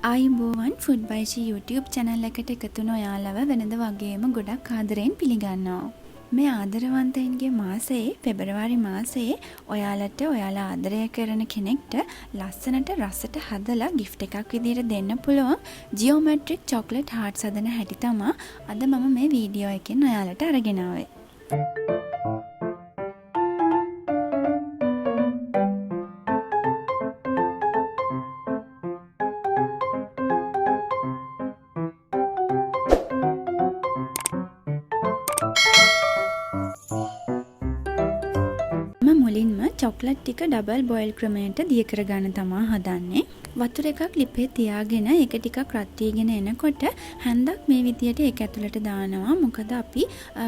ආයුබෝවන් food බයිෂි YouTube channel එකට එකතු වුණ ඔයාලව වෙනද වගේම ගොඩක් ආදරෙන් පිළිගන්නවා. මේ ආදරවන්තයින්ගේ මාසයේ පෙබරවාරි මාසයේ ඔයාලට ඔයාලා ආදරය කරන කෙනෙක්ට ලස්සනට රසට හදලා gift එකක් විදිහට දෙන්න පුළුවන් geometric chocolate hearts හදන හැටි තමයි අද මම මේ වීඩියෝ එකෙන් ඔයාලට අරගෙන ආවේ. මුලින්ම චොක්ලට් ටික ඩබල් බොයිල් ක්‍රමයට දිය කරගන්න තමයි හදන්නේ. වතුර එකක් ලිපේ තියාගෙන ඒක ටිකක් රත් වීගෙන එනකොට හැන්දක් මේ විදියට ඒක ඇතුළට දානවා. මොකද අපි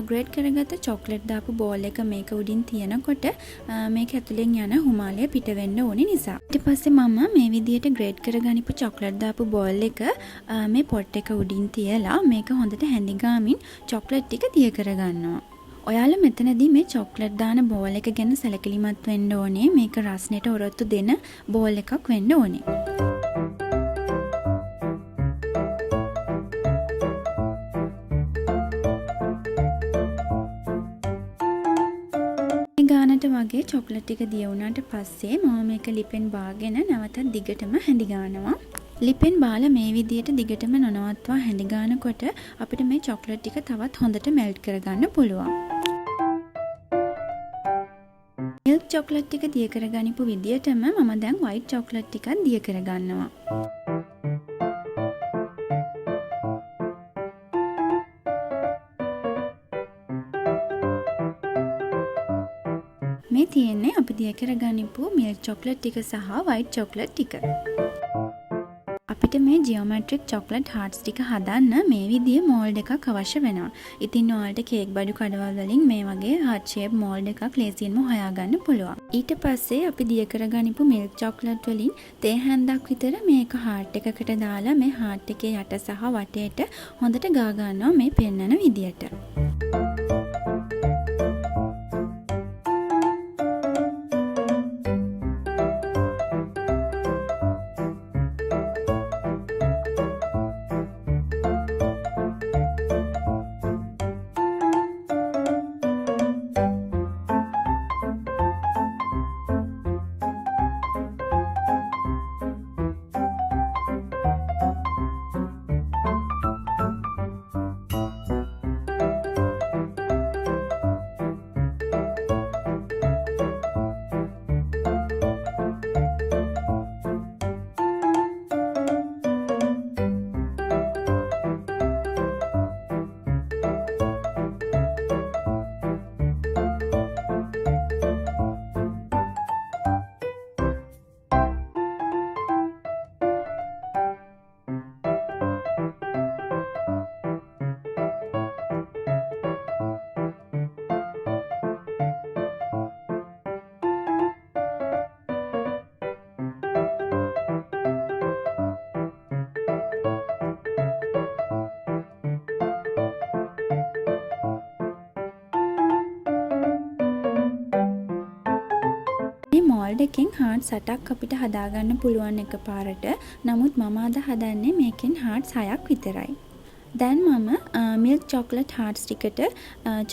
ග්‍රේට් කරගත්ත චොක්ලට් දාපු බෝල් එක මේක උඩින් තියනකොට මේක ඇතුලෙන් යන හුමාලය පිට වෙන්න ඕනේ නිසා. ඊට පස්සේ මම මේ විදියට ග්‍රේට් කරගනිපු චොක්ලට් දාපු බෝල් එක මේ පොට් එක උඩින් තියලා මේක හොඳට හැඳි ගාමින් චොක්ලට් ටික දිය කරගන්නවා. ඔයාලා මෙතනදී මේ චොක්ලට් දාන බෝල් එක ගැන සැලකිලිමත් වෙන්න ඕනේ. මේක රස්නෙට ඔරොත්තු දෙන බෝල් එකක් වෙන්න ඕනේ. මේ ගානට වගේ චොක්ලට් ටික දිය වුණාට පස්සේ මම මේක ලිපෙන් බාගෙන නැවතත් දිගටම හැඳි ගන්නවා. ලිපෙන් බාලා මේ විදියට දිගටම නොනවත්වා හැඳි ගන්නකොට අපිට මේ චොක්ලට් ටික තවත් හොඳට මෙල්ට් කරගන්න පුළුවන්. මිල්ක් චොක්ලට් ටික දිය කරගනිපු විදියටම මම දැන් වයිට් චොක්ලට් ටිකක් දිය කරගන්නවා. මේ තියෙන්නේ අපි දිය කරගනිපු මිල්ක් චොක්ලට් ටික සහ වයිට් චොක්ලට් ටික. අපිට මේ ජියෝමැට්‍රික් චොක්ලට් හાર્ට්ස් ටික හදන්න මේ විදිහේ මෝල්ඩ් එකක් අවශ්‍ය වෙනවා. ඉතින් ඔයාලට කේක් බඩු කඩවල් වලින් මේ වගේ හાર્ට් ෂේප් මෝල්ඩ් එකක් ලේසියෙන්ම හොයාගන්න පුළුවන්. ඊට පස්සේ අපි දිය කරගනිපු මිල්ක් චොක්ලට් වලින් තේ හැන්දක් විතර මේක හાર્ට් එකකට දාලා මේ හાર્ට් එකේ යට සහ වටේට හොඳට ගා ගන්නවා මේ පෙන්නන විදියට. මෝල්ඩ් එකෙන් හાર્ට්ස් 8ක් අපිට හදාගන්න පුළුවන් එකපාරට. නමුත් මම අද හදන්නේ මේකෙන් හાર્ට්ස් 6ක් විතරයි. දැන් මම මිල්ක් චොක්ලට් හાર્ට්ස් ටිකට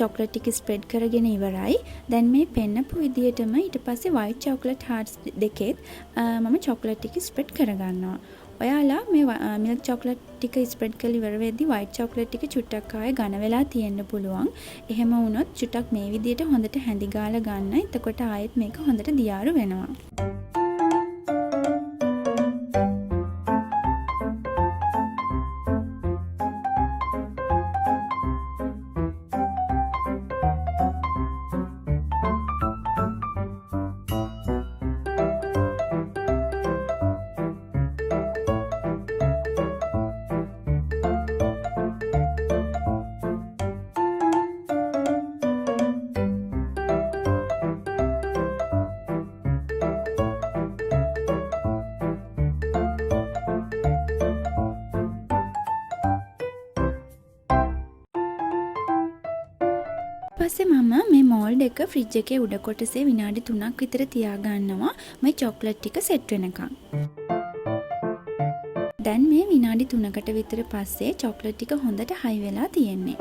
චොක්ලට් ටික ස්ප්‍රෙඩ් කරගෙන ඉවරයි. දැන් මේ පෙන්නපු විදියටම ඊට පස්සේ වයිට් චොක්ලට් හાર્ට්ස් දෙකෙත් මම චොක්ලට් ටික ස්ප්‍රෙඩ් කරගන්නවා. ඔයාලා මේ මිල්ක් චොක්ලට් ටික ස්ප්‍රෙඩ් කරලා ඉවර වෙද්දි වයිට් චොක්ලට් ටික චුට්ටක් ආයේ ඝන වෙලා තියෙන්න පුළුවන්. එහෙම වුණොත් චුට්ටක් මේ විදියට හොඳට හැඳි ගාලා ගන්න. එතකොට ආයෙත් මේක හොඳට දියාරු වෙනවා. පස්සේ මම මේ මෝල්ඩ් එක ෆ්‍රිජ් එකේ උඩ කොටසේ විනාඩි 3ක් විතර තියාගන්නවා මේ චොක්ලට් ටික සෙට් වෙනකන්. දැන් මේ විනාඩි 3කට විතර පස්සේ චොක්ලට් ටික හොඳට හයි වෙලා තියෙන්නේ.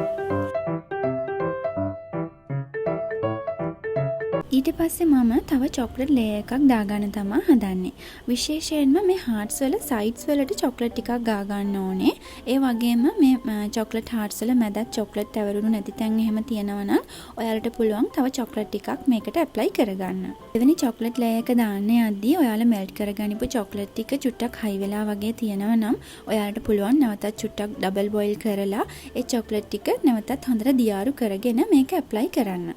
ඊට පස්සේ මම තව චොක්ලට් ලේයර් එකක් දාගන්න තමයි හදන්නේ. විශේෂයෙන්ම මේ හાર્ට්ස් වල සයිඩ්ස් වලට චොක්ලට් ටිකක් ගා ගන්න ඕනේ. ඒ වගේම මේ චොක්ලට් හાર્ට්ස් වල මැදත් චොක්ලට් ඇවරුණු නැති තැන් එහෙම තියෙනවා නම් ඔයාලට පුළුවන් තව චොක්ලට් ටිකක් මේකට ඇප්ලයි කරගන්න. දෙවෙනි චොක්ලට් ලේයර් එක දාන්න යද්දී ඔයාලා මෙල්ට් කරගනිපු චොක්ලට් ටික චුට්ටක් හයි වෙලා වගේ තියෙනවා නම් ඔයාලට පුළුවන් නැවතත් චුට්ටක් ඩබල් බොයිල් කරලා ඒ චොක්ලට් ටික නැවතත් හොඳට දියාරු කරගෙන මේක ඇප්ලයි කරන්න.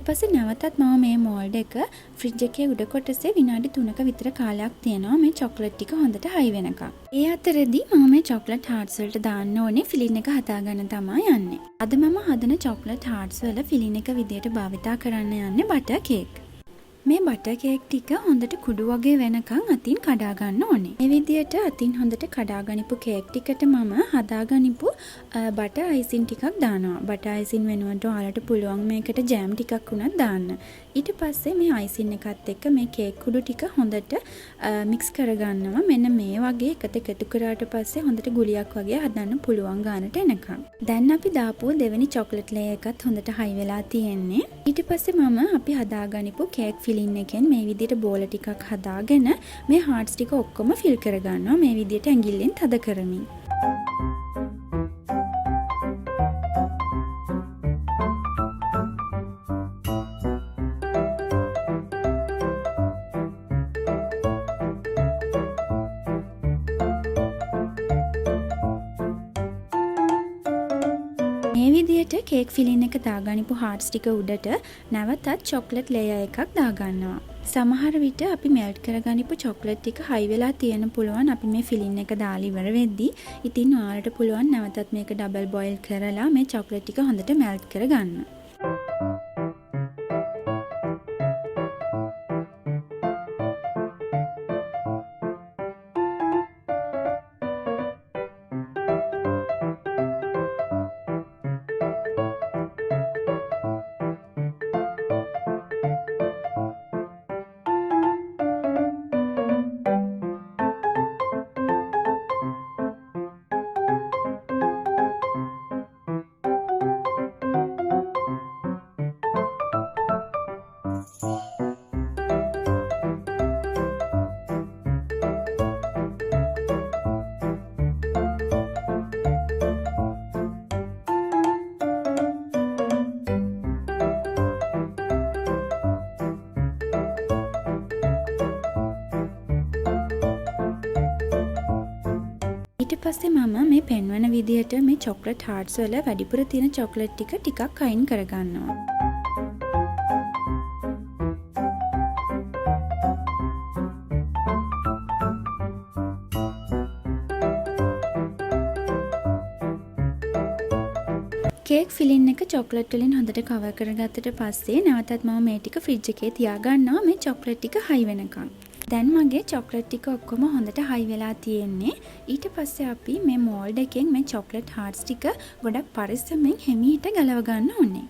ඊපස්සේ නැවතත් මම මේ මෝල්ඩ් එක ෆ්‍රිජ් එකේ උඩ කොටසේ විනාඩි 3ක විතර කාලයක් තියනවා මේ චොක්ලට් ටික හොඳට හයි වෙනකම්. ඒ අතරෙදී මම මේ චොක්ලට් හાર્ට්ස් වලට දාන්න ඕනේ ෆිලින් එක හදාගන්න තමයි යන්නේ. අද මම හදන චොක්ලට් හાર્ට්ස් වල ෆිලින් එක විදියට භාවිතා කරන්න යන්නේ බටර් කේක්. මේ බටර් කේක් ටික හොඳට කුඩු වගේ වෙනකන් අතින් කඩා ගන්න ඕනේ. මේ විදියට අතින් හොඳට කඩා ගනිපු කේක් ටිකට මම හදාගනිපු බටර් අයිසින් ටිකක් දානවා. බටර් අයිසින් වෙනුවට ඔයාලට පුළුවන් මේකට ජෑම් ටිකක් උනත් දාන්න. ඊට පස්සේ මේ අයිසින් එකත් එක්ක මේ කේක් කුඩු ටික හොඳට මික්ස් කරගන්නවා. මෙන්න මේ වගේ එකට එකතු කරාට පස්සේ හොඳට ගුලියක් වගේ හදන්න පුළුවන් ගානට එනකම්. දැන් අපි දාපුව දෙවෙනි චොක්ලට් ලේයර් එකත් හොඳට හයි වෙලා තියෙන්නේ. ඊට පස්සේ මම අපි හදාගනිපු කේක් ෆිලින් එකෙන් මේ විදිහට බෝල ටිකක් හදාගෙන මේ හાર્ට්ස් ටික ඔක්කොම ෆිල් කරගන්නවා මේ විදිහට ඇඟිල්ලෙන් තද කරමින්. මේ විදිහට කේක් ෆිලින් එක දාගනිපු හાર્ට්ස් ටික උඩට නැවතත් චොක්ලට් ලේයර් එකක් දාගන්නවා. සමහර විට අපි මෙල්ට් කරගනිපු චොක්ලට් ටික හයි වෙලා තියෙන පුළුවන් අපි මේ ෆිලින් එක දාලා ඉවර වෙද්දී. ඉතින් ඔයාලට පුළුවන් නැවතත් මේක ඩබල් බොයිල් කරලා මේ චොක්ලට් ටික හොඳට මෙල්ට් කරගන්න. ඊට පස්සේ මම මේ පෙන්වන විදිහට මේ චොක්ලට් හાર્ට්ස් වල වැඩිපුර තියෙන චොක්ලට් ටික ටිකක් අයින් කරගන්නවා. කේක් ෆිලින් එක චොක්ලට් වලින් හොඳට කවර් කරගත්තට පස්සේ නැවතත් මම මේ ටික ෆ්‍රිජ් එකේ තියාගන්නවා මේ චොක්ලට් ටික හයි වෙනකන්. දැන් මගේ චොක්ලට් ටික ඔක්කොම හොඳට හයි වෙලා තියෙන්නේ. ඊට පස්සේ අපි මේ මෝල්ඩ් එකෙන් මේ චොක්ලට් හાર્ට්ස් ටික ගොඩක් පරිස්සමෙන් හිමීට ගලව ගන්න ඕනේ.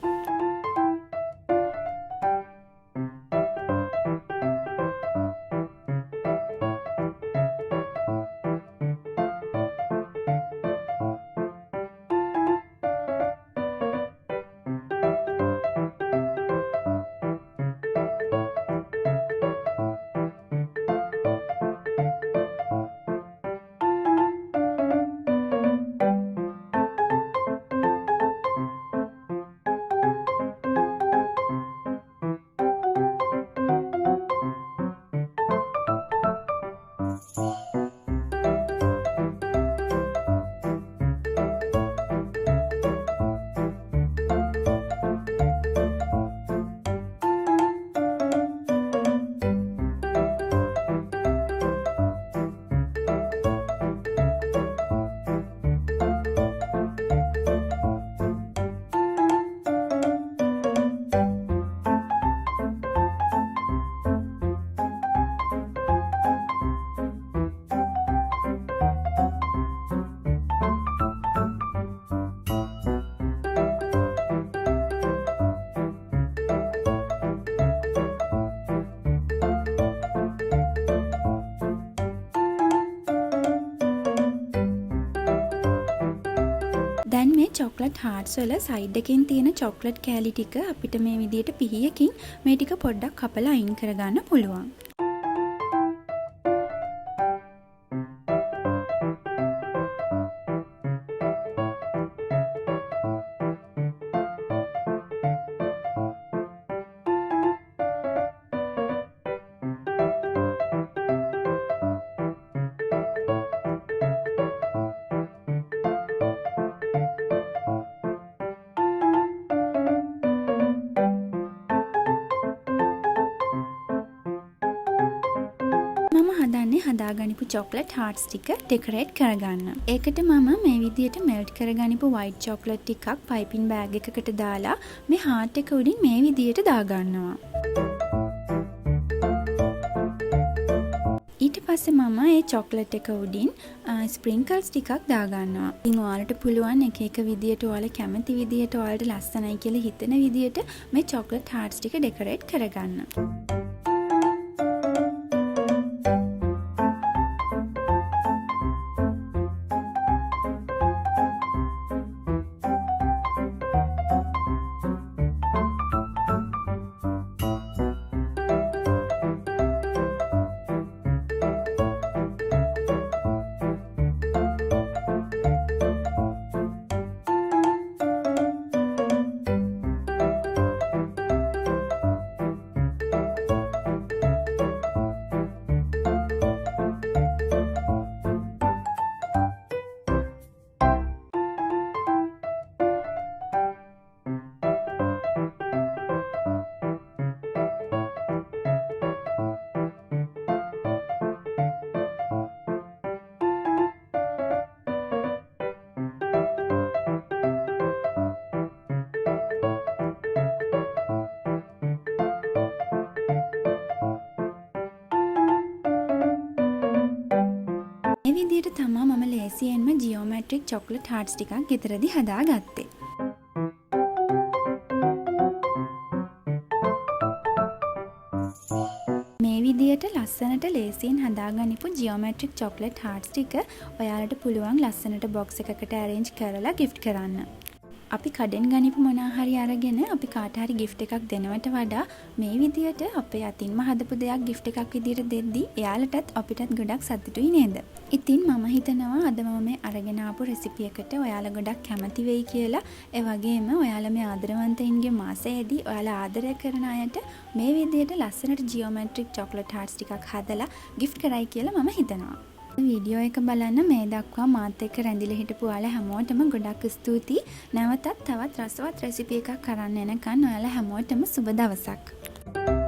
චොක්ලට් හාර්ට්ස් වල සයිඩ් එකෙන් තියෙන චොක්ලට් කෑලි ටික අපිට මේ විදිහට පිහියකින් මේ ටික පොඩ්ඩක් කපලා අයින් කරගන්න පුළුවන්. හදාගනිපු චොක්ලට් හාර්ට්ස් ටික ඩෙකොරේට් කරගන්න. ඒකට මම මේ විදිහට මෙල්ට් කරගනිපු වයිට් චොක්ලට් ටිකක් පයිපින් බෑග් එකකට දාලා මේ හාර්ට් එක උඩින් මේ විදිහට දාගන්නවා. ඊට පස්සේ මම මේ චොක්ලට් එක උඩින් ස්ප්‍රින්කල්ස් ටිකක් දාගන්නවා. ඉතින් ඔයාලට පුළුවන් එක එක විදිහට ඔයාලා කැමති විදිහට ඔයාලට ලස්සනයි කියලා හිතෙන විදිහට මේ චොක්ලට් හාර්ට්ස් ටික ඩෙකොරේට් කරගන්න. මේ විදිහට තමයි මම ලේසියෙන්ම ජියෝමැට්‍රික් චොක්ලට් හාර්ට්ස් ටිකක් ගෙදරදී හදාගත්තේ. මේ විදිහට ලස්සනට ලේසියෙන් හදාගනිපු ජියෝමැට්‍රික් චොක්ලට් හාර්ට්ස් ටික ඔයාලට පුළුවන් ලස්සනට බොක්ස් එකකට arrange කරලා gift කරන්න. අපි කඩෙන් ගනිපු මොනවා හරි අරගෙන අපි කාට හරි gift එකක් දෙනවට වඩා මේ විදිහට අපේ අතින්ම හදපු දෙයක් gift එකක් විදිහට දෙද්දී එයාලටත් අපිටත් ගොඩක් සතුටුයි නේද? ඉතින් මම හිතනවා අද මම මේ අරගෙන ආපු රෙසිපි එකට ඔයාලා ගොඩක් කැමති වෙයි කියලා. ඒ වගේම ඔයාලා මේ ආදරවන්තයින්ගේ මාසයේදී ඔයාලා ආදරය කරන අයට මේ විදිහට ලස්සනට ජියෝමැට්‍රික් චොක්ලට් හාර්ට්ස් ටිකක් හදලා gift කරයි කියලා මම හිතනවා. වීඩියෝ එක බලන්න මේ දක්වා මාත් එක්ක රැඳිලා හිටපු ඔයාලා හැමෝටම ගොඩක් ස්තුතියි. නැවතත් තවත් රසවත් රෙසිපි එකක් කරන්න එනකන් ඔයාලා හැමෝටම සුබ දවසක්.